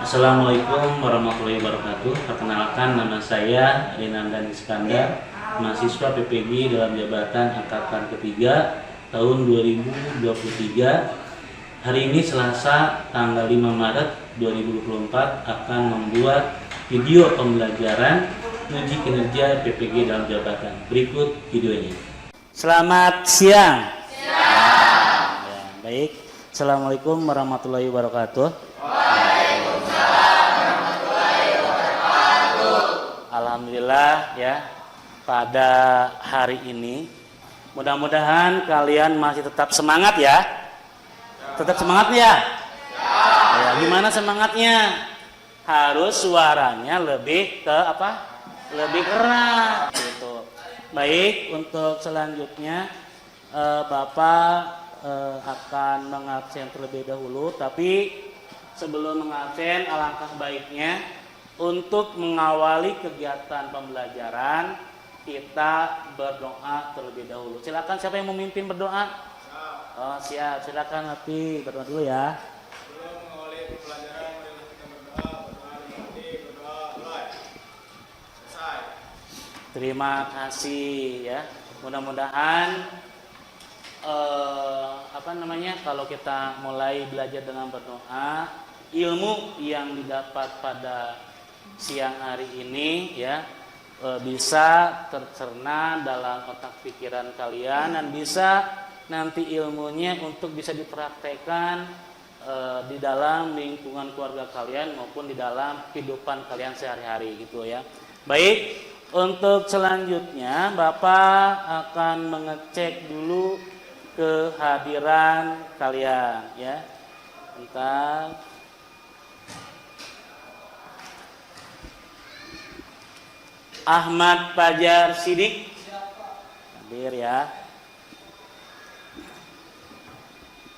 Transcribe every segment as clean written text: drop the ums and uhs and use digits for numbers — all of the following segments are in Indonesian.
Assalamualaikum warahmatullahi wabarakatuh. Perkenalkan, nama saya Rinandan Iskandar, mahasiswa PPG dalam jabatan angkatan ketiga tahun 2023. Hari ini Selasa tanggal 5 Maret 2024 akan membuat video pembelajaran uji kinerja PPG dalam jabatan. Berikut videonya. Selamat siang. Ya, baik. Assalamualaikum warahmatullahi wabarakatuh. Alhamdulillah ya, pada hari ini mudah-mudahan kalian masih tetap semangat ya. Tetap semangat ya? Ya, gimana semangatnya? Harus suaranya lebih ke apa? Lebih keras gitu. Baik, untuk selanjutnya Bapak akan mengabsen terlebih dahulu, tapi sebelum mengabsen alangkah baiknya untuk mengawali kegiatan pembelajaran kita berdoa terlebih dahulu. Silakan, siapa yang memimpin berdoa? Oh, siap. Silakan Nabi berdoa dulu ya. Sebelum mengawali pembelajaran, marilah kita berdoa. Berdoa mulai. Selesai. Terima kasih ya. Mudah-mudahan kalau kita mulai belajar dengan berdoa, ilmu yang didapat pada siang hari ini ya bisa tercerna dalam otak pikiran kalian dan bisa nanti ilmunya untuk bisa dipraktekkan di dalam lingkungan keluarga kalian maupun di dalam kehidupan kalian sehari-hari gitu ya. Baik, untuk selanjutnya Bapak akan mengecek dulu kehadiran kalian ya. Bentar. Ahmad Fajar Sidik hadir ya.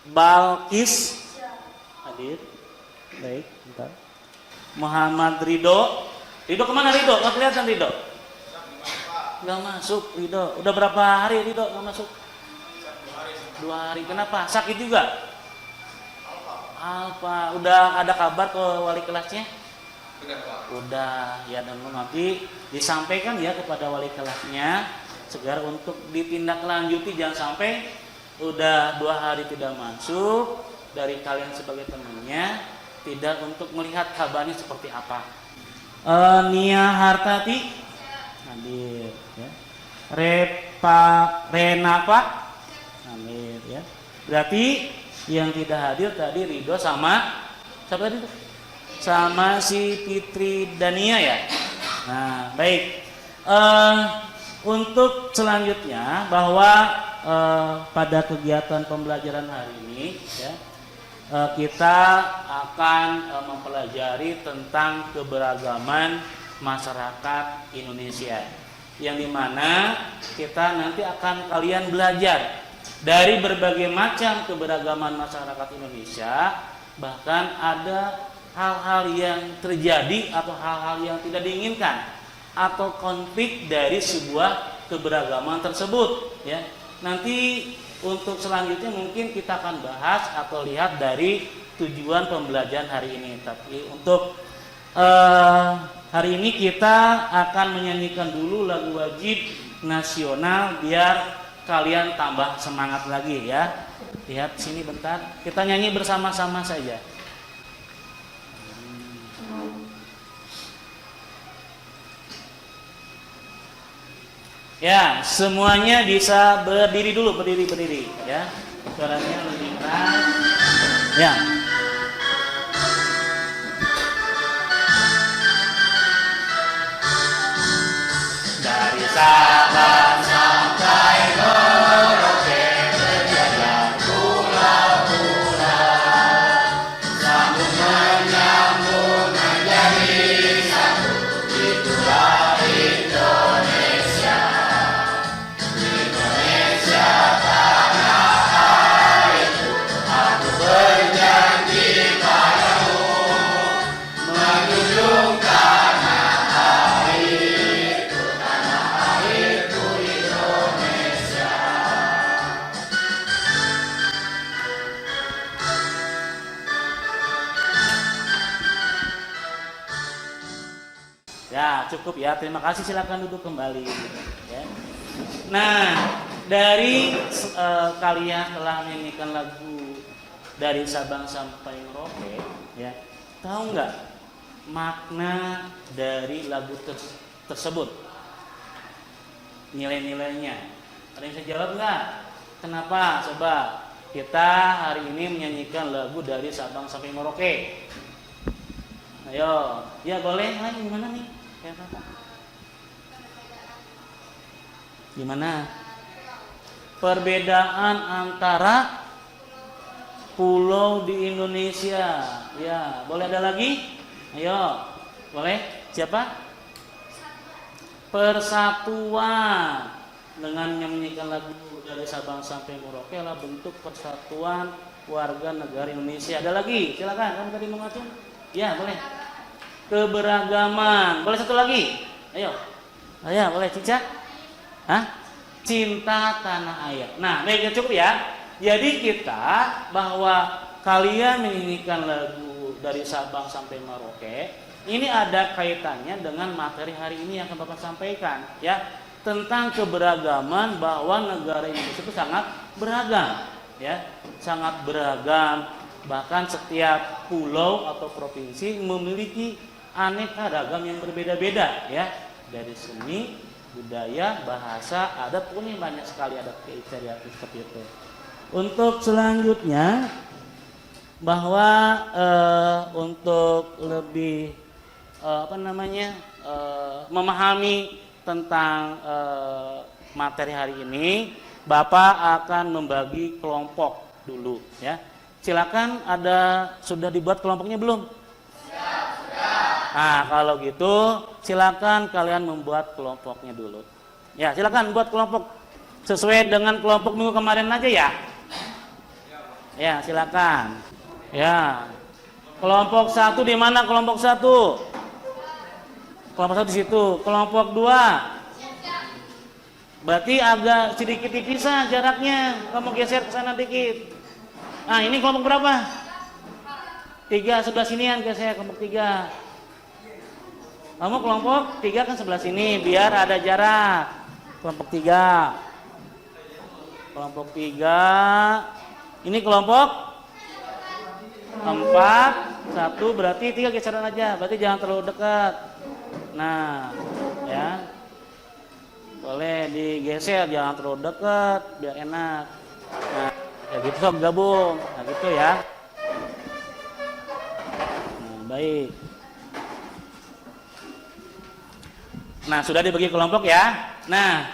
Balkis hadir. Baik, bentar. Muhammad Ridho. Ridho kemana Ridho? Nggak kelihatan Ridho. Nggak masuk Ridho. Udah berapa hari Ridho nggak masuk? 2 hari. Kenapa? Sakit juga? Apa? Udah ada kabar ke wali kelasnya? Udah ya, dan nanti disampaikan ya kepada wali kelasnya segar untuk ditindaklanjuti, jangan sampai udah 2 hari tidak masuk dari kalian sebagai temannya tidak untuk melihat kabarnya seperti apa. Nia Hartati hadir ya. Renapa hadir ya. Berarti yang tidak hadir tadi Ridho sama siapa tadi? Sama si Fitri Dania ya. Nah, baik. Untuk selanjutnya bahwa pada kegiatan pembelajaran hari ini ya, kita akan mempelajari tentang keberagaman masyarakat Indonesia, yang dimana kita nanti akan kalian belajar dari berbagai macam keberagaman masyarakat Indonesia, bahkan ada hal-hal yang terjadi atau hal-hal yang tidak diinginkan atau konflik dari sebuah keberagaman tersebut ya. Nanti untuk selanjutnya mungkin kita akan bahas atau lihat dari tujuan pembelajaran hari ini. Tapi untuk hari ini kita akan menyanyikan dulu lagu wajib nasional biar kalian tambah semangat lagi ya. Lihat sini bentar, kita nyanyi bersama-sama saja. Ya, semuanya bisa berdiri dulu, berdiri ya. Suaranya lebih keras. Ya. Dari Sabang sampai Merauke berjalan pulau-pulau, sambung menyambung menjadi satu, itulah Indonesia. Indonesia tanah airku, aku berjanji padamu, menjunjung tanah airku, tanah airku. Ya, cukup ya. Terima kasih, silakan duduk kembali. Ya. Nah, dari kalian telah menyanyikan lagu dari Sabang sampai Merauke, ya. Tahu nggak makna dari lagu tersebut? Nilai-nilainya. Ada yang bisa jawab nggak? Kenapa? Coba kita hari ini menyanyikan lagu dari Sabang sampai Merauke. Ayo, ya boleh. Gimana nih? Gimana? Perbedaan antara pulau di Indonesia. Ya, boleh ada lagi? Ayo, boleh? Siapa? Persatuan. Dengan menyanyikan lagu dari Sabang sampai Merauke adalah bentuk persatuan warga negara Indonesia. Ada lagi? Silakan. Kamu tadi mau ngacung? Ya, boleh. Keberagaman. Boleh satu lagi? Ayo. Ayo, boleh Cica? Hah? Cinta tanah air. Nah, baik, cukup ya. Jadi kita bahwa kalian menyanyikan lagu dari Sabang sampai Merauke, ini ada kaitannya dengan materi hari ini yang akan Bapak sampaikan, ya, tentang keberagaman bahwa negara Indonesia itu sangat beragam, ya, sangat beragam. Bahkan setiap pulau atau provinsi memiliki aneka ragam yang berbeda-beda, ya, dari seni, budaya, bahasa, adat, pokoknya banyak sekali ada kriteria seperti itu. Untuk selanjutnya bahwa untuk lebih memahami tentang materi hari ini, Bapak akan membagi kelompok dulu, ya. Silakan, sudah dibuat kelompoknya belum? Nah, kalau gitu silakan kalian membuat kelompoknya dulu. Ya, silakan buat kelompok sesuai dengan kelompok minggu kemarin aja ya. Ya, silakan. Ya. Kelompok 1 di mana kelompok 1? Kelompok 1 di situ. Kelompok 2. Berarti agak sedikit dipisah jaraknya. Kamu geser ke sana dikit. Nah, ini kelompok berapa? 3, sebelah sinian geser kelompok 3. Kamu kelompok 3 kan sebelah sini, biar ada jarak. Kelompok 3. Kelompok 3. Ini kelompok 4. 1 berarti 3 geseran aja. Berarti jangan terlalu dekat. Nah, ya. Boleh digeser, jangan terlalu dekat biar enak. Nah, ya gitu, sok gabung. Nah, gitu ya. Nah, baik. Nah, sudah dibagi kelompok ya. Nah,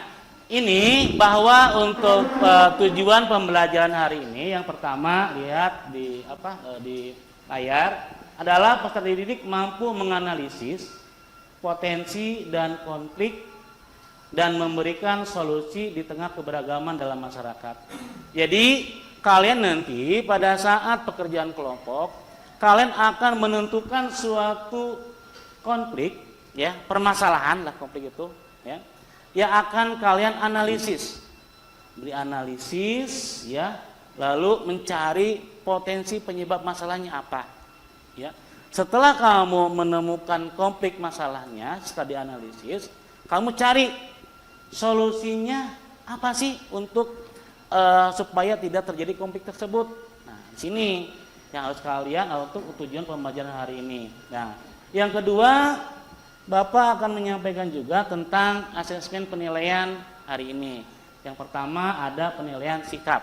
ini bahwa untuk tujuan pembelajaran hari ini yang pertama lihat di layar adalah peserta didik mampu menganalisis potensi dan konflik dan memberikan solusi di tengah keberagaman dalam masyarakat. Jadi, kalian nanti pada saat pekerjaan kelompok, kalian akan menentukan suatu konflik, ya, permasalahan lah konflik itu, ya, yang akan kalian analisis, beri analisis, ya, lalu mencari potensi penyebab masalahnya apa, ya. Setelah kamu menemukan konflik masalahnya, setelah dianalisis, kamu cari solusinya apa sih untuk supaya tidak terjadi konflik tersebut. Nah, di sini yang harus kalian untuk tujuan pembelajaran hari ini. Nah, yang kedua, Bapak akan menyampaikan juga tentang asesmen penilaian hari ini. Yang pertama ada penilaian sikap.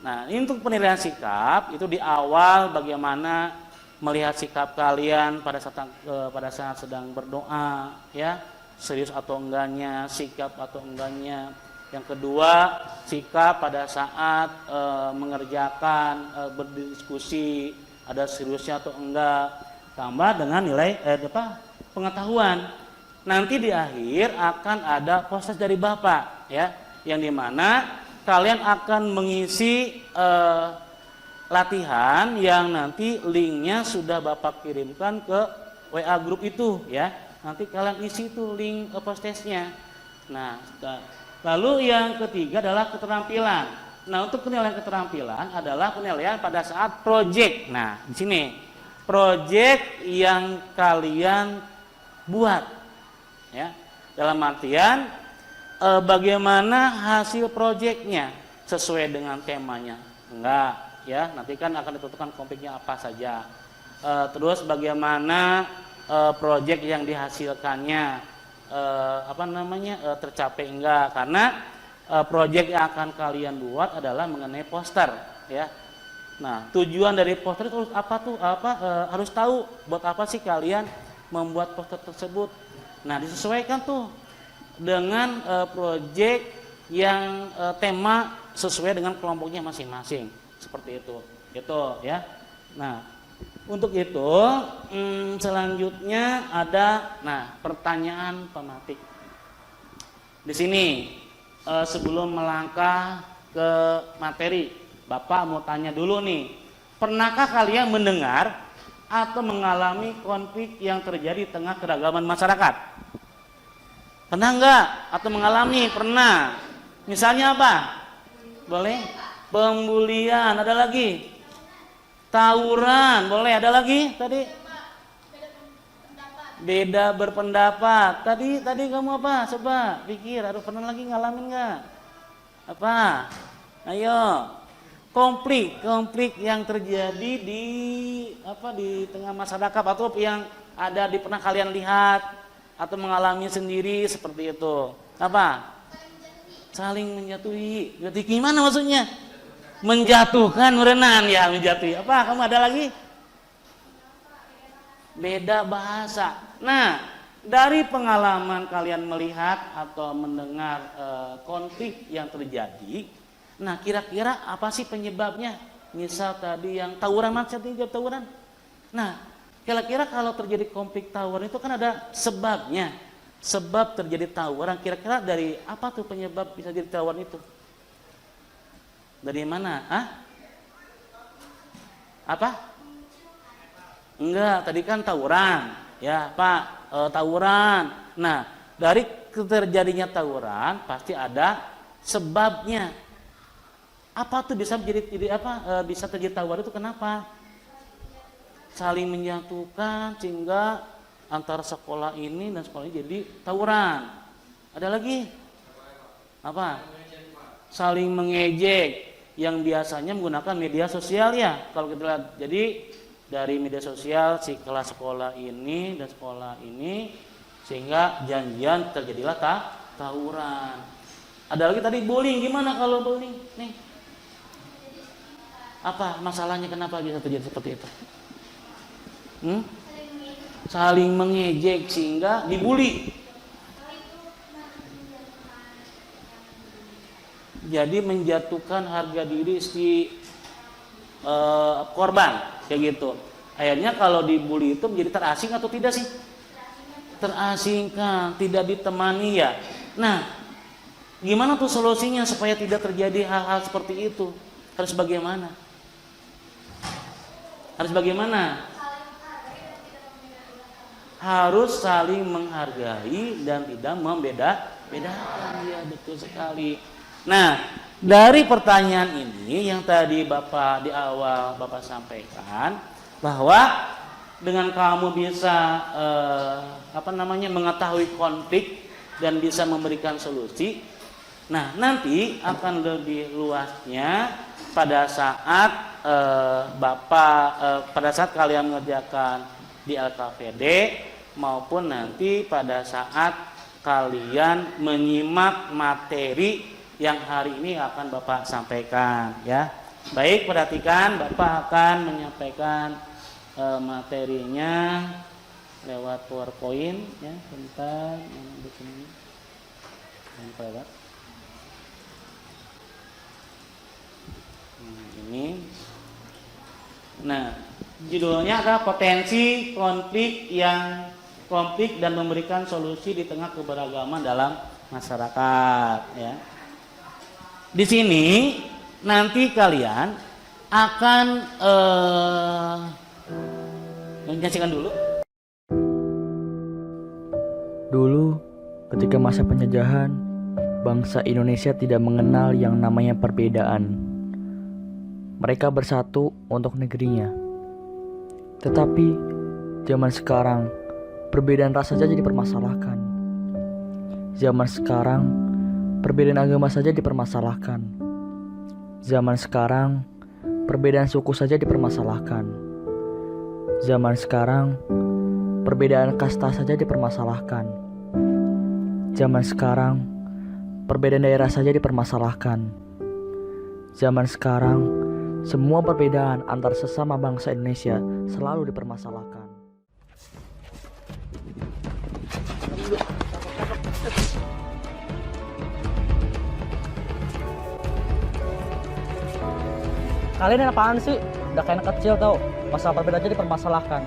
Nah, ini untuk penilaian sikap itu di awal bagaimana melihat sikap kalian pada saat sedang berdoa, ya, serius atau enggaknya, sikap atau enggaknya. Yang kedua, sikap pada saat mengerjakan, berdiskusi, ada seriusnya atau enggak. Tambah dengan nilai pengetahuan. Nanti di akhir akan ada proses dari Bapak, ya, yang dimana kalian akan mengisi latihan yang nanti linknya sudah Bapak kirimkan ke WA grup itu, ya. Nanti kalian isi itu link postesnya. Nah, lalu yang ketiga adalah keterampilan. Nah, untuk penilaian keterampilan adalah penilaian pada saat project. Nah, di sini project yang kalian buat, ya. Dalam artian bagaimana hasil proyeknya sesuai dengan temanya? Enggak, ya. Nanti kan akan ditentukan konfliknya apa saja. Terus bagaimana proyek yang dihasilkannya tercapai enggak? Karena proyek yang akan kalian buat adalah mengenai poster, ya. Nah, tujuan dari poster itu harus tahu buat apa sih kalian membuat poster tersebut. Nah, disesuaikan tuh dengan proyek yang tema sesuai dengan kelompoknya masing-masing. Seperti itu. Itu, ya. Nah, untuk itu selanjutnya ada pertanyaan pematik. Di sini sebelum melangkah ke materi, Bapak mau tanya dulu nih, pernahkah kalian mendengar atau mengalami konflik yang terjadi di tengah keragaman masyarakat? Pernah enggak? Atau mengalami? Pernah. Misalnya apa? Boleh? Pembulian, ada lagi? Tawuran, boleh, ada lagi tadi? Beda berpendapat. Tadi kamu apa? Coba pikir, pernah lagi ngalamin enggak? Apa? Ayo. Konflik yang terjadi di tengah masyarakat atau yang pernah kalian lihat atau mengalami sendiri seperti itu. Apa? Saling menjatuhi. Berarti gimana maksudnya? Menjatuhkan, merenan ya, menjatuhi. Apa? Kamu ada lagi? Beda bahasa. Nah, dari pengalaman kalian melihat atau mendengar konflik yang terjadi, nah, kira-kira apa sih penyebabnya? Misal tadi yang tawuran, tawuran. Nah, kira-kira kalau terjadi konflik tawuran itu kan ada sebabnya. Sebab terjadi tawuran, kira-kira dari apa tuh penyebab bisa jadi tawuran itu? Dari mana? Apa? Enggak, tadi kan tawuran. Ya, Pak, tawuran. Nah, dari terjadinya tawuran pasti ada sebabnya. Apa tuh bisa bisa terjadi tawuran itu kenapa? Saling menjatuhkan sehingga antara sekolah ini dan sekolah ini jadi tawuran. Ada lagi? Apa? Saling mengejek yang biasanya menggunakan media sosial ya. Kalau kita lihat, jadi dari media sosial si kelas sekolah ini dan sekolah ini sehingga janjian terjadilah tawuran. Ada lagi tadi bullying, gimana kalau bullying? Nih. Apa masalahnya, kenapa bisa terjadi seperti itu? Saling mengejek sehingga dibully. Jadi menjatuhkan harga diri si korban, kayak gitu. Akhirnya kalau dibully itu menjadi terasing atau tidak sih? Terasingkan, tidak ditemani ya. Nah, gimana tuh solusinya supaya tidak terjadi hal-hal seperti itu? Harus bagaimana? Harus saling menghargai dan tidak membeda-bedakan. Ya, betul sekali. Nah, dari pertanyaan ini yang tadi Bapak di awal Bapak sampaikan bahwa dengan kamu bisa mengetahui konflik dan bisa memberikan solusi. Nah, nanti akan lebih luasnya pada saat pada saat kalian mengerjakan di LKPD maupun nanti pada saat kalian menyimak materi yang hari ini akan Bapak sampaikan ya. Baik, perhatikan, Bapak akan menyampaikan materinya lewat PowerPoint ya. Bentar, di sini. Lewat. Ini. Nah, judulnya adalah potensi konflik dan memberikan solusi di tengah keberagaman dalam masyarakat ya. Di sini nanti kalian akan menyaksikan dulu. Dulu ketika masa penjajahan, bangsa Indonesia tidak mengenal yang namanya perbedaan. Mereka bersatu untuk negerinya. Tetapi zaman sekarang perbedaan ras saja dipermasalahkan. Zaman sekarang, perbedaan agama saja dipermasalahkan. Zaman sekarang, perbedaan suku saja dipermasalahkan. Zaman sekarang, perbedaan kasta saja dipermasalahkan. Zaman sekarang, perbedaan daerah saja dipermasalahkan. Zaman sekarang, semua perbedaan antar sesama bangsa Indonesia selalu dipermasalahkan. Kalian ini apaan sih? Udah kayak anak kecil tau. Masalah perbedaan aja dipermasalahkan.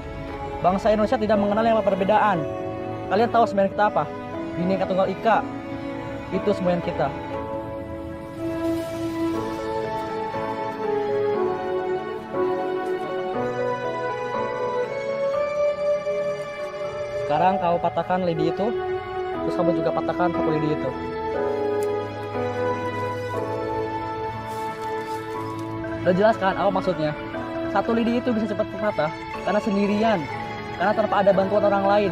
Bangsa Indonesia tidak mengenal yang namanya perbedaan. Kalian tahu sebenarnya kita apa? Bhinneka Tunggal Ika. Itu semuanya kita. Sekarang kau patahkan lidi itu. Terus kamu juga patahkan sapu lidi itu. Udah jelas kan apa maksudnya? Satu lidi itu bisa cepat patah karena sendirian, karena tanpa ada bantuan orang lain.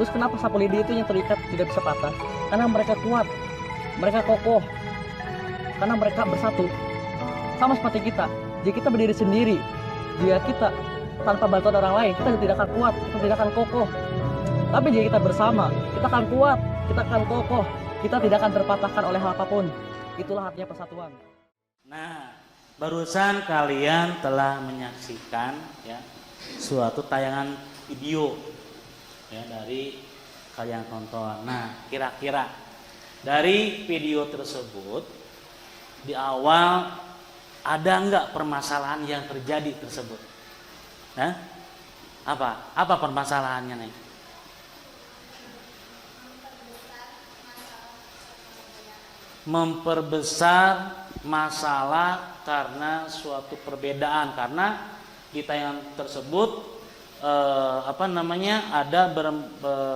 Terus kenapa sapu lidi itu yang terikat tidak bisa patah? Karena mereka kuat, mereka kokoh, karena mereka bersatu. Sama seperti kita, jika kita berdiri sendiri, jika kita tanpa bantuan orang lain, kita tidak akan kuat, kita tidak akan kokoh. Tapi jika kita bersama, kita akan kuat, kita akan kokoh, kita tidak akan terpatahkan oleh hal apapun. Itulah artinya persatuan. Nah, barusan kalian telah menyaksikan ya suatu tayangan video ya dari kalian tonton. Nah, kira-kira dari video tersebut di awal ada nggak permasalahan yang terjadi tersebut? Nah, apa permasalahannya nih? Memperbesar masalah karena suatu perbedaan, karena di tayangan tersebut ada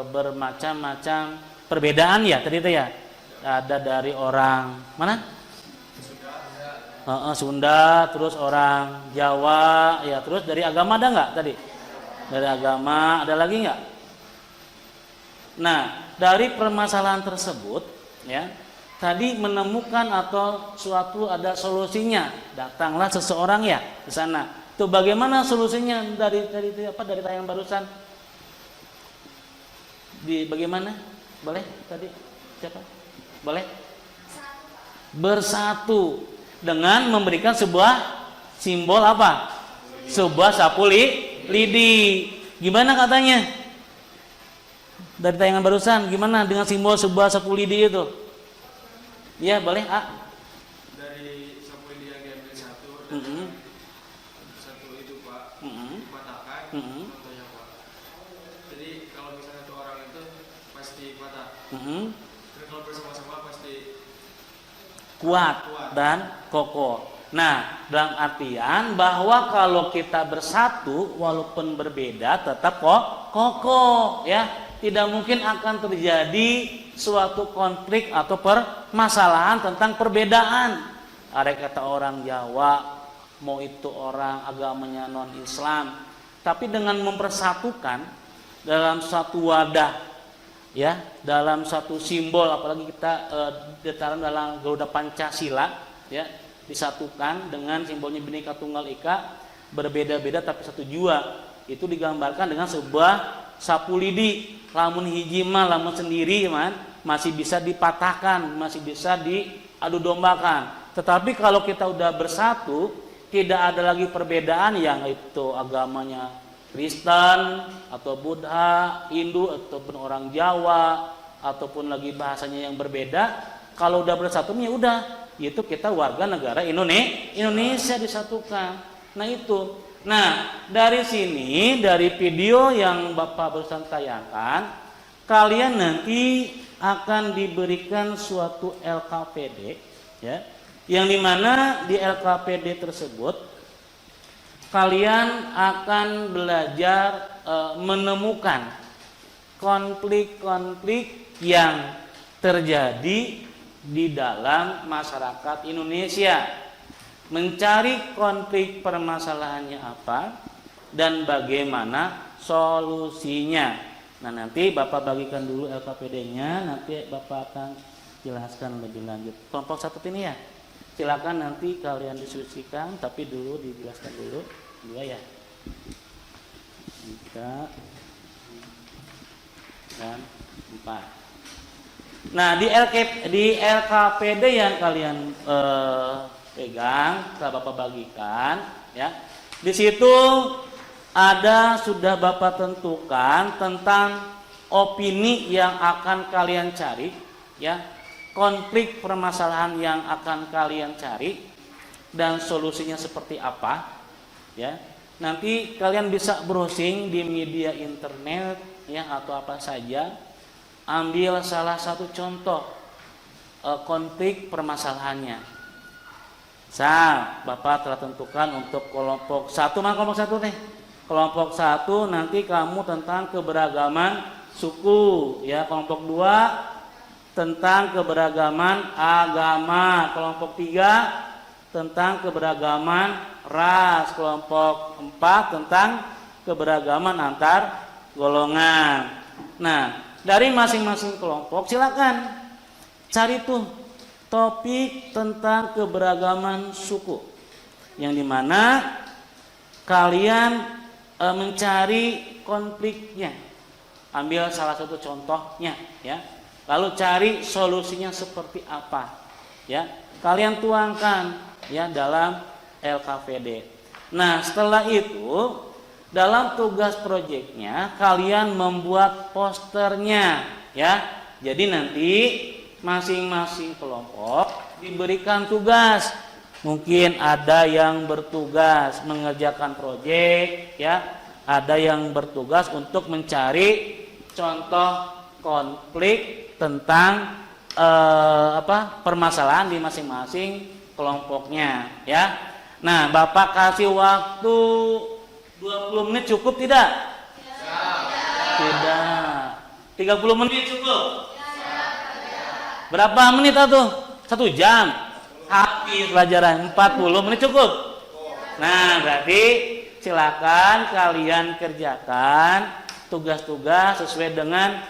bermacam-macam perbedaan ya tadi itu ya, ada dari orang mana Sunda, terus orang Jawa ya, terus dari agama ada nggak tadi, dari agama ada lagi nggak? Nah, dari permasalahan tersebut ya tadi menemukan atau suatu ada solusinya, datanglah seseorang ya ke sana. Tuh bagaimana solusinya dari tayangan barusan? Bagaimana? Boleh tadi siapa? Boleh? Bersatu dengan memberikan sebuah simbol apa? Sebuah sapu lidi. Gimana katanya? Dari tayangan barusan gimana dengan simbol sebuah sapu lidi itu? Ya boleh Dari sapu lidi yang diambil satu, satu itu Pak, dipatahkan, contohnya Pak. Jadi kalau misalnya satu orang itu pasti patah. Terus kalau bersama-sama pasti kuat dan kokoh. Nah, dalam artian bahwa kalau kita bersatu walaupun berbeda tetap kokoh ya. Tidak mungkin akan terjadi suatu konflik atau permasalahan tentang perbedaan. Ada kata orang Jawa, mau itu orang agamanya non-Islam, tapi dengan mempersatukan dalam satu wadah, ya, dalam satu simbol, apalagi kita ditaruh dalam Garuda Pancasila, ya, disatukan dengan simbolnya Bhinneka Tunggal Ika, berbeda-beda tapi satu jua. Itu digambarkan dengan sebuah sapu lidi, lamun hiji mah lamun sendiri man masih bisa dipatahkan, masih bisa diadu dombakan. Tetapi kalau kita udah bersatu, tidak ada lagi perbedaan yang itu agamanya Kristen atau Buddha, Hindu ataupun orang Jawa ataupun lagi bahasanya yang berbeda. Kalau udah bersatu ya udah, itu kita warga negara Indonesia disatukan. Nah itu. Nah, dari sini, dari video yang Bapak barusan tayangkan, kalian nanti akan diberikan suatu LKPD, ya, yang dimana di LKPD tersebut kalian akan belajar menemukan konflik-konflik yang terjadi di dalam masyarakat Indonesia. Mencari konflik permasalahannya apa dan bagaimana solusinya. Nah, nanti Bapak bagikan dulu LKPD-nya, nanti Bapak akan jelaskan lebih lanjut. Kelompok 1 ini ya, silakan nanti kalian diskusikan, tapi dulu dijelaskan dulu. 2 ya, 3 dan 4. Nah, di LKPD yang kalian pegang, telah Bapak bagikan, ya. Di situ ada sudah Bapak tentukan tentang opini yang akan kalian cari, ya, konflik permasalahan yang akan kalian cari dan solusinya seperti apa, ya. Nanti kalian bisa browsing di media internet, ya, atau apa saja, ambil salah satu contoh konflik permasalahannya. Bapak telah tentukan untuk kelompok 1, mana kelompok 1 nih? Kelompok 1 nanti kamu tentang keberagaman suku, ya. Kelompok 2 tentang keberagaman agama. Kelompok 3 tentang keberagaman ras. Kelompok 4 tentang keberagaman antar golongan. Nah, dari masing-masing kelompok silakan cari tuh topik tentang keberagaman suku, yang dimana kalian mencari konfliknya. Ambil salah satu contohnya, ya. Lalu cari solusinya seperti apa, ya. Kalian tuangkan, ya, dalam LKPD. Nah, setelah itu dalam tugas proyeknya kalian membuat posternya, ya. Jadi nanti masing-masing kelompok diberikan tugas. Mungkin ada yang bertugas mengerjakan proyek, ya. Ada yang bertugas untuk mencari contoh konflik tentang permasalahan di masing-masing kelompoknya, ya. Nah, Bapak kasih waktu 20 menit cukup tidak? Tidak. 30 menit cukup? Berapa menit tuh? 1 jam. Habis pelajaran 40 menit cukup. Nah, berarti silakan kalian kerjakan tugas-tugas sesuai dengan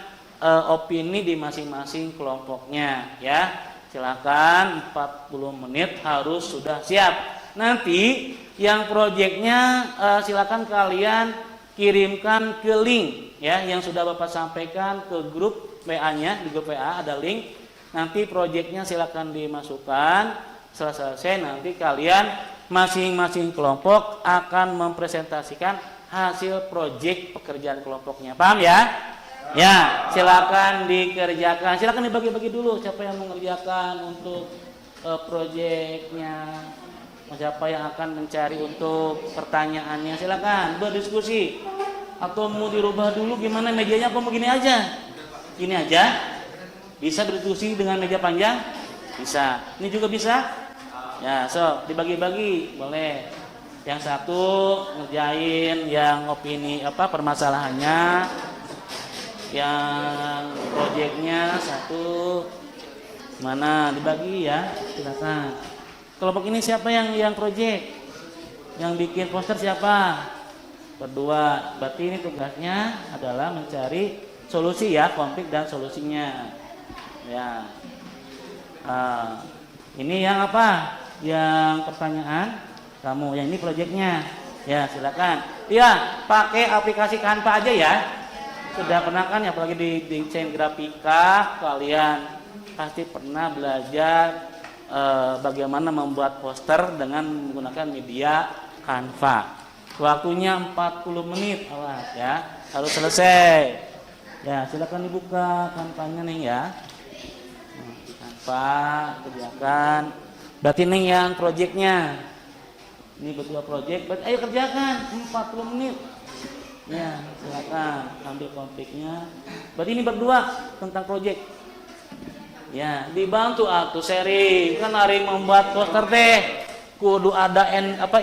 opini di masing-masing kelompoknya, ya. Silakan 40 menit harus sudah siap. Nanti yang proyeknya silakan kalian kirimkan ke link, ya, yang sudah Bapak sampaikan ke grup WA-nya. Di grup WA ada link. Nanti proyeknya silakan dimasukkan. Setelah selesai nanti kalian masing-masing kelompok akan mempresentasikan hasil proyek pekerjaan kelompoknya. Paham ya? Ya, silakan dikerjakan. Silakan dibagi-bagi dulu siapa yang mengerjakan untuk proyeknya. Siapa yang akan mencari untuk pertanyaannya. Silakan berdiskusi. Atau mau dirubah dulu gimana mejanya, apa begini aja? Gini aja. Bisa berdiskusi dengan meja panjang? Bisa. Ini juga bisa? Ya, so dibagi-bagi boleh. Yang satu ngerjain yang opini permasalahannya, yang proyeknya satu mana dibagi, ya. Silakan. Kelompok ini siapa yang proyek? Yang bikin poster siapa? Berdua. Berarti ini tugasnya adalah mencari solusi, ya, konflik dan solusinya. Ya. Ini yang apa? Yang pertanyaan kamu, yang ini proyeknya. Ya, silakan. Ya, pakai aplikasi Canva aja, ya. Sudah pernah kan, apalagi di desain grafika, kalian pasti pernah belajar bagaimana membuat poster dengan menggunakan media Canva. Waktunya 40 menit, awas, ya. Harus selesai. Ya, silakan dibuka Canva-nya nih, ya. Canva, kerjakan. Berarti nih yang proyeknya. Ini berdua proyek, ayo kerjakan 40 menit. Ya, silakan ambil konfliknya. Berarti ini berdua tentang proyek. Ya, dibantu atuh sharing. Kan hari membuat poster teh kudu ada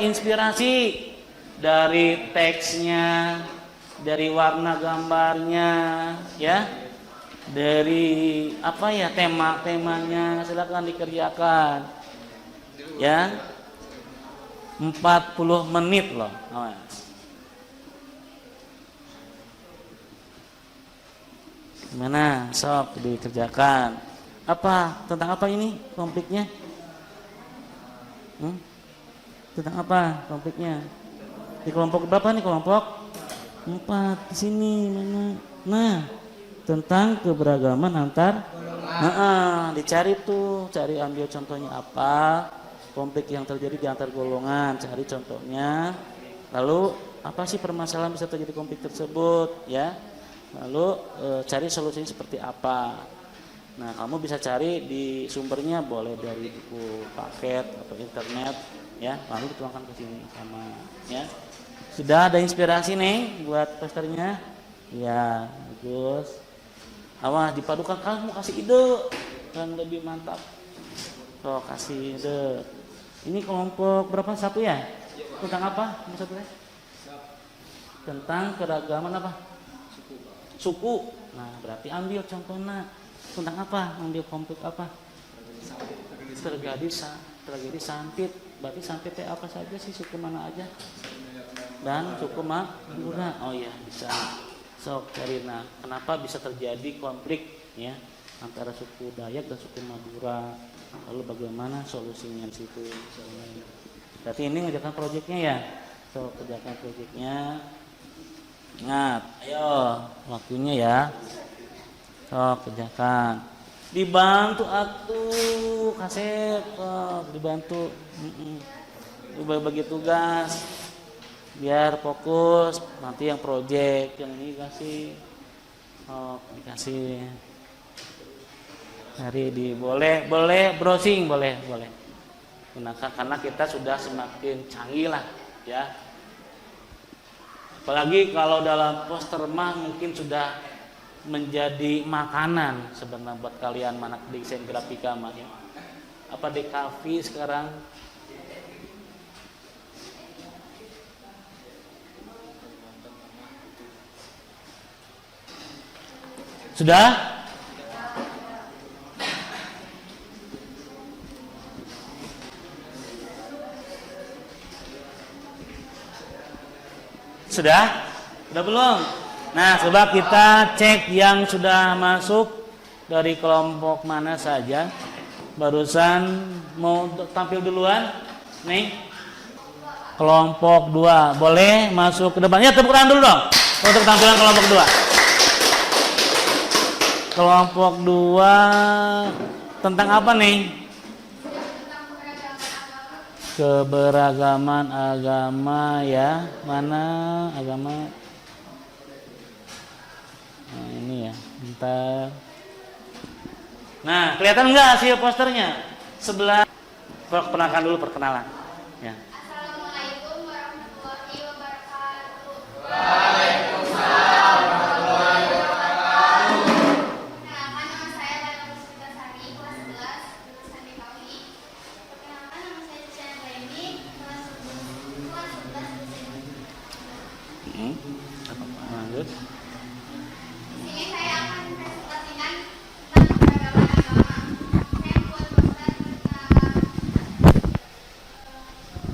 inspirasi dari teksnya, dari warna gambarnya, ya. Dari tema-temanya, silakan dikerjakan. Ya. 40 menit loh. Awas. Gimana? Sok dikerjakan. Apa? Tentang apa ini konfliknya? Tentang apa konfliknya? Di kelompok berapa nih kelompok? 4. Di sini mana? Nah, tentang keberagaman antar. Dicari tuh, cari ambil contohnya apa? Konflik yang terjadi di antar golongan, cari contohnya. Lalu apa sih permasalahan bisa terjadi konflik tersebut, ya? Lalu cari solusinya seperti apa? Nah, kamu bisa cari di sumbernya, boleh dari buku paket atau internet, ya. Lalu dituangkan ke sini sama, ya. Sudah ada inspirasi nih buat posternya? Ya, bagus. Awas dipadukan, kamu kasih ide yang lebih mantap. So, kasih ide. Ini kelompok berapa? 1 ya? Tentang apa? Maksudnya? Tentang keragaman apa? Suku. Nah, berarti ambil contohnya. Tentang apa? Ambil konflik apa? Tragedi Sampit. Berarti Sampit apa saja sih? Suku mana aja? Dan suku Madura. Oh iya, bisa. Sok cari. Nah, kenapa bisa terjadi konflik, ya, antara suku Dayak dan suku Madura? Lalu bagaimana solusinya di situ? Berarti ini ngerjakan proyeknya ya. So, kerjakan proyeknya. Ingat, ayo waktunya ya. So, kerjakan. Dibantu atuh, Kasep. Oh, dibantu. Bagi tugas. Biar fokus. Nanti yang proyek, yang ini kasih. Oh, dikasih. Hari di boleh browsing, boleh. Gunakan karena kita sudah semakin canggih lah, ya. Apalagi kalau dalam poster mah mungkin sudah menjadi makanan sebenarnya buat kalian mana desain grafika mah, ya. Apa DKV sekarang? Sudah? Sudah? Sudah belum? Nah, coba kita cek yang sudah masuk dari kelompok mana saja. Barusan mau tampil duluan? Nih. Kelompok 2. Boleh masuk ke depan. Ya, tepuk tangan dulu dong untuk tampilan kelompok 2. Kelompok 2 tentang apa nih? Keberagaman agama, ya. Mana agama? Nah, ini ya. Bentar. Nah, kelihatan enggak hasil posternya? Sebelah. Perkenalkan dulu, perkenalan. Ya. Assalamualaikum warahmatullahi wabarakatuh. Waalaikumsalam warahmatullahi wabarakatuh. Perkenalkan, nama saya Lana Musfitasari, kelas 11, jurusan BKUI. Perkenalkan, nama saya Cian Laini, kelas 11 jurusan. Lanjut. Di sini saya akan presentasikan tentang keberagaman agama. Saya membuat poster tentang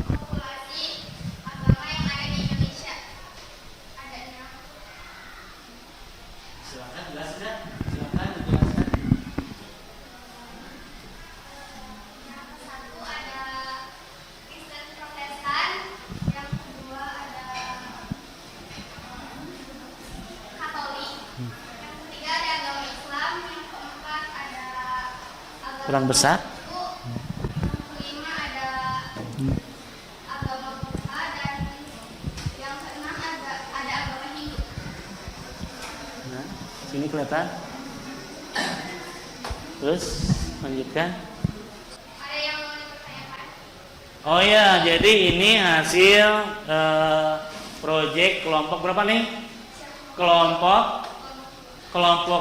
populasi agama yang ada di Indonesia. Adanya Silakan jelaskan. Silakan dijelaskan. yang satu ada Kristen Protestan, yang kedua ada Katolik, yang ketiga ada agama Islam, yang keempat ada agama Kurang besar. Hindu, yang kelima ada agama Buddha, dan yang keenam ada agama Hindu. Nah, sini kelihatan. Terus lanjutkan. Ada yang mau dipertanyakan? Oh ya, jadi ini hasil proyek kelompok berapa nih? Kelompok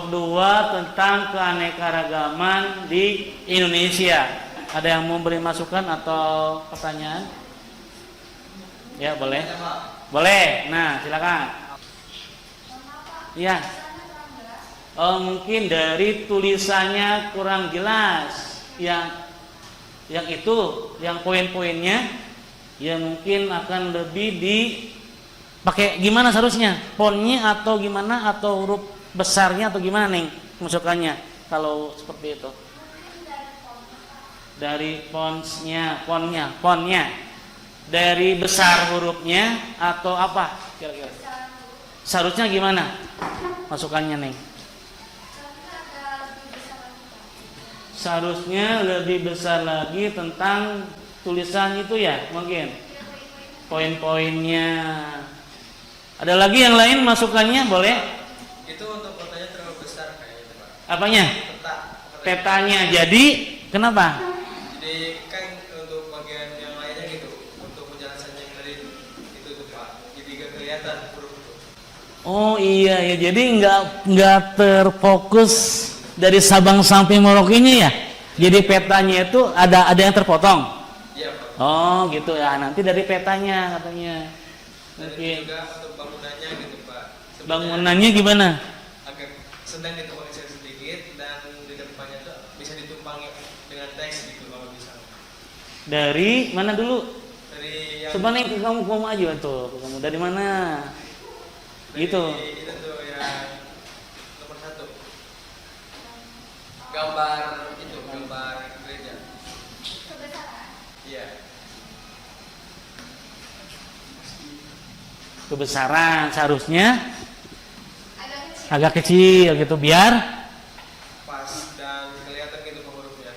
2 tentang keanekaragaman di Indonesia. Ada yang mau beri masukan atau pertanyaan? Ya, boleh. Boleh. Nah, silakan. Iya. Mungkin dari tulisannya kurang jelas. Yang poin-poinnya ya mungkin akan lebih pakai gimana seharusnya? Fontnya atau gimana, atau huruf besarnya atau gimana Neng masukannya kalau seperti itu? Dari fontnya, dari besar hurufnya atau apa kira-kira? Seharusnya gimana masukannya Neng? Seharusnya lebih besar lagi tentang tulisan itu ya, mungkin poin-poinnya. Ada lagi yang lain masukannya boleh? Itu untuk kotanya terlalu besar kayaknya Pak. Apanya? Petanya. Jadi kenapa? Jadi kan untuk bagian yang lainnya gitu, untuk penjelasannya yang tadi itu tuh Pak, jadi gak kelihatan huruf itu. Oh iya ya, jadi nggak terfokus dari Sabang sampai Merauke-nya ya. Jadi petanya itu ada yang terpotong. Iya Pak. Oh gitu ya, nanti dari petanya katanya. Dan Oke. juga untuk bangunannya gitu Pak. Sebenarnya Bangunannya gimana? agak sedang ditumpangi sedikit dan di depannya tuh bisa ditumpangi dengan teks gitu kalau bisa. Dari mana dulu? Dari yang Sebenarnya ke kamu aja tuh. Ke kamu dari mana? Gitu. itu tuh yang nomor 1. Gambar itu, gambar gereja. Iya. Kebesaran seharusnya agak kecil gitu biar Pas dan kelihatan gitu hurufnya.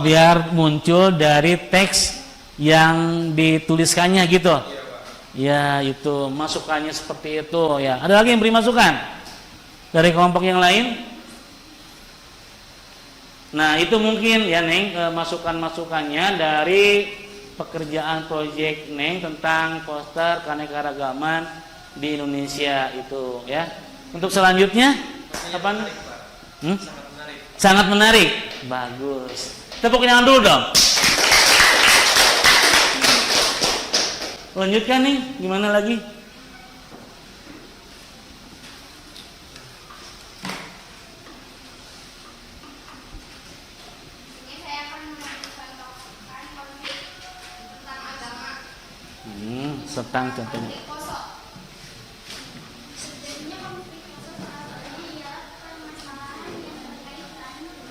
biar muncul dari teks yang dituliskannya gitu. Iya Pak. Ya itu masukannya seperti itu ya. Ada lagi yang beri masukan dari kelompok yang lain? Nah itu mungkin ya Neng masukan-masukannya dari pekerjaan proyek Neng tentang poster keanekaragaman di Indonesia itu ya. Untuk selanjutnya apa? Menarik, Pak. Sangat menarik. Sangat menarik. Bagus. Tepuk tangan dulu dong. Lanjutkan nih, gimana lagi? Ini saya akan mencontohkan konflik tentang agama. Tentang contohnya. Konflik poso. Sebenarnya konflik poso salah satunya ialah permasalahan yang berkaitan dengan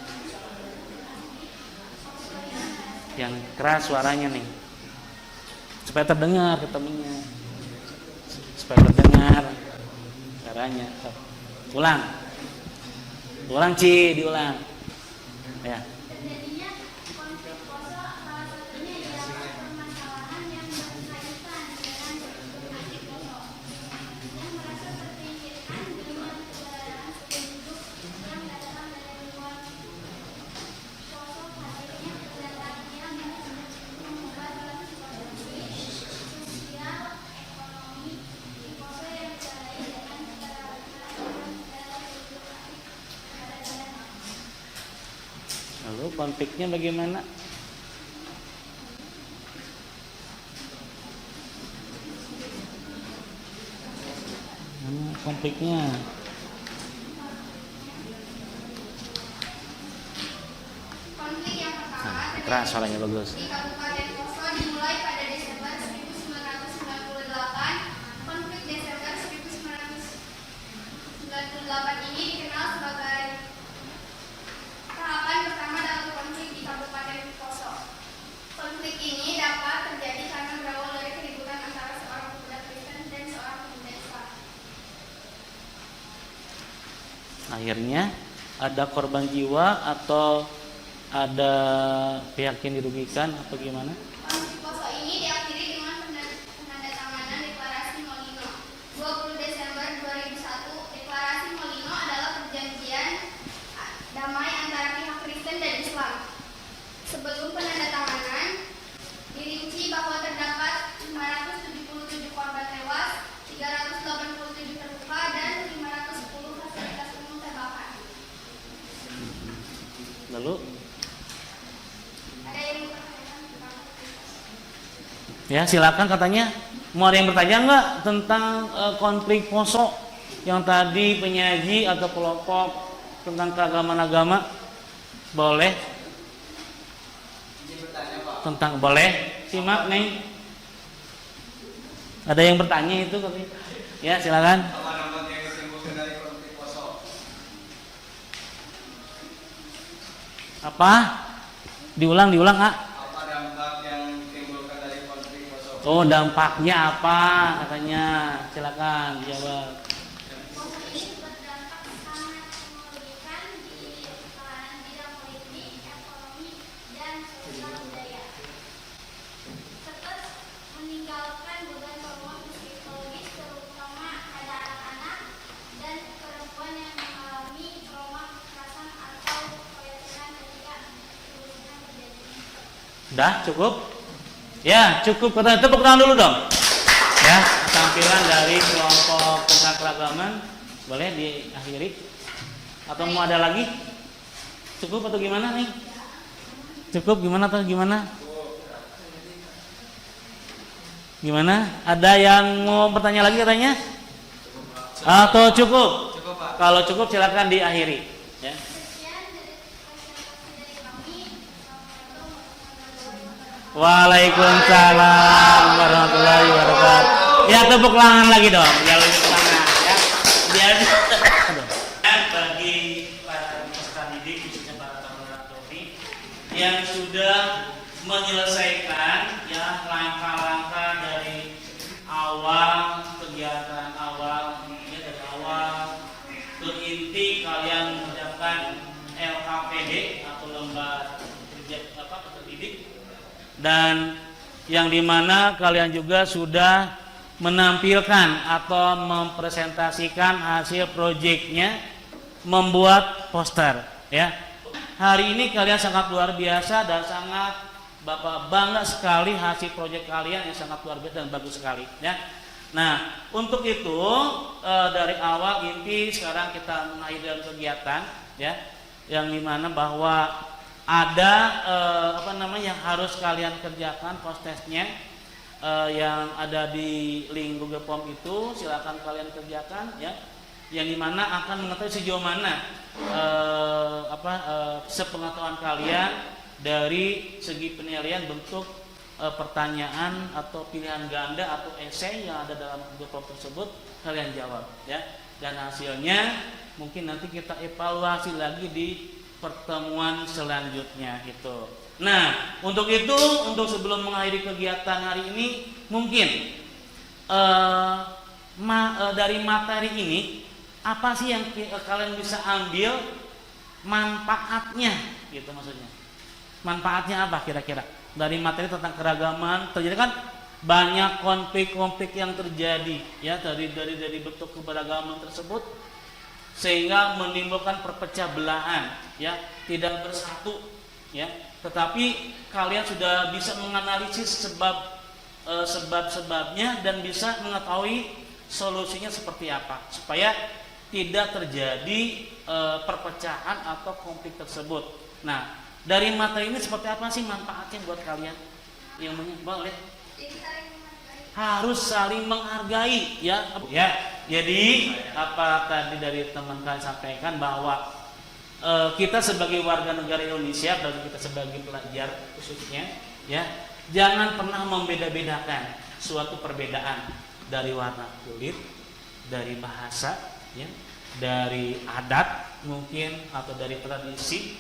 Yang keras suaranya nih. Supaya terdengar ketemunya. Supaya terdengar suaranya. Ulang. Ulang diulang. Ya. terjadinya konflik poso salah satunya ialah permasalahan yang berkaitan dengan konflik poso yang merasa terpinggirkan dengan keberadaan penduduk yang datang dari luar poso hadirnya kedatangan mengubah situasi sosial ekonomi di poso yang disertai dengan keterlambatan dalam kehidupan keadaan. Lalu konfliknya bagaimana? Konfliknya. Konflik yang pertama Keras suaranya bagus. di Kabupaten Poso dimulai pada Desember 1998. Konflik Desember 1998 ini dikenal sebagai tahapan pertama dalam konflik di Kabupaten Poso. Konflik ini dapat terjadi karena berawal dari keributan antara seorang pemuda Kristen dan seorang pemuda Islam. Akhirnya ada korban jiwa atau ada pihak yang dirugikan atau gimana? Konflik Poso ini diakhiri dengan penandatanganan Deklarasi Molino. 20 Desember 2001, Deklarasi Molino adalah perjanjian damai antara pihak Kristen dan Islam. Sebelum penandatanganan, dirinci bahwa terdapat 577 korban tewas, 387 terluka, dan 510 fasilitas umum terbakar. Lalu Ada yang bertanya tentang ya silakan katanya mau ada yang bertanya nggak tentang konflik Poso yang tadi penyaji atau kelompok tentang keagamaan agama boleh tentang boleh simak Neng ada yang bertanya itu katanya ya silakan Alamat yang disimpulkan dari konflik Poso. Apa? Diulang ah. Apa dampak yang ditimbulkan dari konflik Kosovo? Oh, dampaknya apa katanya? Silakan jawab. Konflik ini berdampak sangat merugikan di kalangan bidang politik, ekonomi, dan sosial budaya. Serta meninggalkan beban trauma psikologis terutama pada anak-anak dan perempuan yang mengalami trauma kekerasan atau pelecehan ketika perundungan terjadi. Udah cukup? Ya, cukup. Tepuk tangan dulu dong. Ya, tampilan dari kelompok tentang keragaman boleh diakhiri atau mau ada lagi? Cukup atau gimana nih? Cukup gimana atau gimana? Gimana? Ada yang mau bertanya lagi katanya? Atau cukup? Cukup Pak. Kalau cukup silakan diakhiri. Ya. Sekian dari presentasi dari kami. Waalaikumsalam warahmatullahi wabarakatuh. Ya, tepuk tangan lagi dong. Ya, tepuk tangan ya. Biar dan bagi para peserta didik khususnya para taruna Tauhid yang sudah menyelesaikan ya langkah-langkah dari awal kegiatan awal ya, dari awal ke inti kalian mengerjakan LKPD atau lembar kerja peserta didik, dan yang dimana kalian juga sudah menampilkan atau mempresentasikan hasil proyeknya membuat poster ya. Hari ini kalian sangat luar biasa dan sangat Bapak bangga sekali hasil proyek kalian yang sangat luar biasa dan bagus sekali ya. Nah, untuk itu dari awal inti sekarang kita mengakhiri dalam kegiatan ya, yang dimana bahwa ada yang harus kalian kerjakan postesnya yang ada di link Google Form itu, silakan kalian kerjakan ya, yang dimana akan mengetahui sejauh mana sepengetahuan kalian dari segi penilaian bentuk pertanyaan atau pilihan ganda atau esai yang ada dalam Google Form tersebut kalian jawab ya, dan hasilnya mungkin nanti kita evaluasi lagi di pertemuan selanjutnya itu. Nah, untuk itu, untuk sebelum mengakhiri kegiatan hari ini, mungkin dari materi ini apa sih yang kalian bisa ambil manfaatnya, gitu maksudnya. Manfaatnya apa kira-kira dari materi tentang keragaman? Terjadi kan banyak konflik-konflik yang terjadi, ya dari bentuk keberagaman tersebut, sehingga menimbulkan perpecah belahan, ya tidak bersatu, ya. Tetapi kalian sudah bisa menganalisis sebab-sebabnya dan bisa mengetahui solusinya seperti apa supaya tidak terjadi perpecahan atau konflik tersebut. Nah, dari materi ini seperti apa sih manfaatnya buat kalian? Ilmunya boleh. Harus saling menghargai, ya. Ya. Jadi apa tadi dari teman kalian sampaikan bahwa kita sebagai warga negara Indonesia, bagi kita sebagai pelajar khususnya, ya, jangan pernah membeda-bedakan suatu perbedaan dari warna kulit, dari bahasa, ya, dari adat mungkin atau dari tradisi,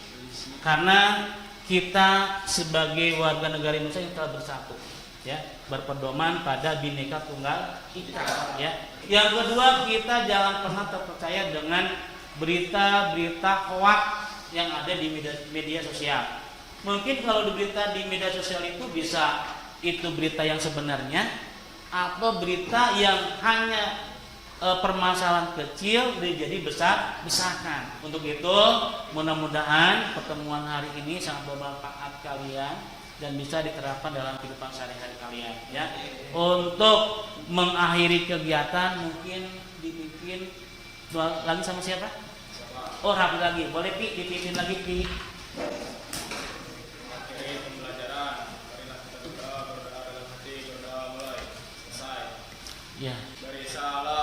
karena kita sebagai warga negara Indonesia yang telah bersatu, ya, berpedoman pada Bhinneka Tunggal Ika, ya. Yang kedua, kita jangan pernah terpercaya dengan berita-berita hoak yang ada di media sosial. Mungkin kalau berita di media sosial itu bisa itu berita yang sebenarnya atau berita yang hanya permasalahan kecil jadi besarkan. Untuk itu mudah-mudahan pertemuan hari ini sangat bermanfaat kalian dan bisa diterapkan dalam kehidupan sehari-hari kalian, ya. Untuk mengakhiri kegiatan mungkin dipimpin lagi sama siapa? Oh, Rapi lagi. Boleh Pi, dipimpin lagi Pi. Akhiri pembelajaran. Marilah kita berdoa dalam hati, berdoa mulai selesai. Ya. Beri salam.